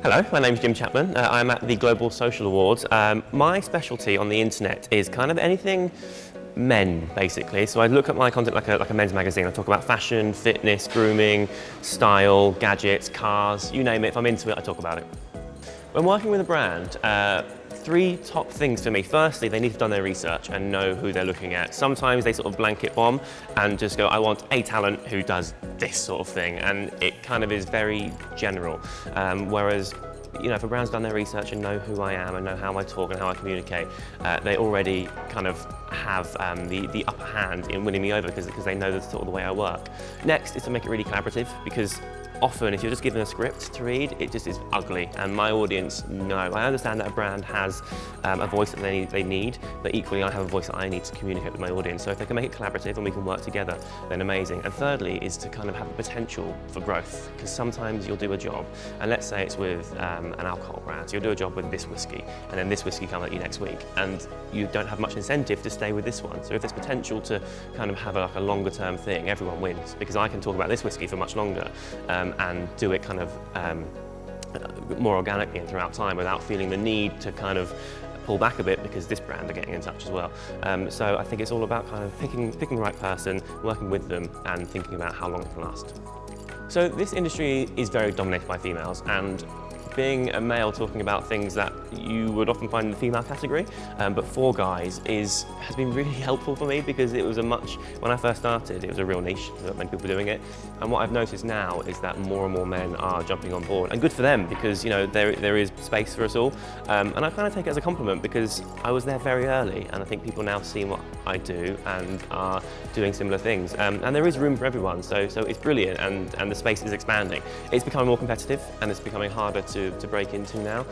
Hello, my name's Jim Chapman. I'm at the Global Social Awards. My specialty on the internet is kind of anything men, basically. So I look at my content like a men's magazine. I talk about fashion, fitness, grooming, style, gadgets, cars, you name it. If I'm into it, I talk about it. When working with a brand, three top things for me. Firstly, they need to have done their research and know who they're looking at. Sometimes they sort of blanket bomb and just go, I want a talent who does this sort of thing, and it kind of is very general. Whereas, you know, if a brand's done their research and know who I am and know how I talk and how I communicate, they already kind of have the upper hand in winning me over because they know the sort of the way I work. Next is to make it really collaborative, because often if you're just given a script to read, it just is ugly, and my audience know. I understand that a brand has a voice that they need, but equally I have a voice that I need to communicate with my audience. So if they can make it collaborative and we can work together, then amazing. And thirdly is to kind of have the potential for growth, because sometimes you'll do a job, and let's say it's with an alcohol brand, so you'll do a job with this whiskey, and then this whiskey comes at you next week, and you don't have much incentive to stay with this one. So if there's potential to kind of have a longer term thing, everyone wins, because I can talk about this whiskey for much longer and do it kind of more organically and throughout time without feeling the need to kind of pull back a bit because this brand are getting in touch as well. So I think it's all about kind of picking the right person, working with them, and thinking about how long it can last. So this industry is very dominated by females, and being a male talking about things that you would often find in the female category, but for guys has been really helpful for me, because it was when I first started, it was a real niche, there weren't many people doing it. And what I've noticed now is that more and more men are jumping on board, and good for them, because you know there is space for us all. And I kind of take it as a compliment, because I was there very early, and I think people now see what I do and are doing similar things. And there is room for everyone, so it's brilliant, and the space is expanding. It's becoming more competitive, and it's becoming harder to break into now,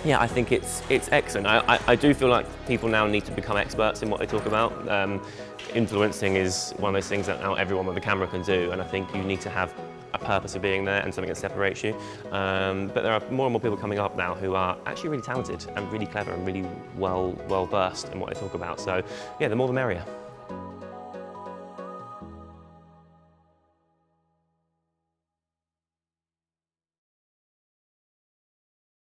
yeah, I think it's excellent. I do feel like people now need to become experts in what they talk about. Influencing is one of those things that now everyone with a camera can do, and I think you need to have a purpose of being there and something that separates you. But there are more and more people coming up now who are actually really talented and really clever and really well versed in what they talk about. So yeah, the more the merrier.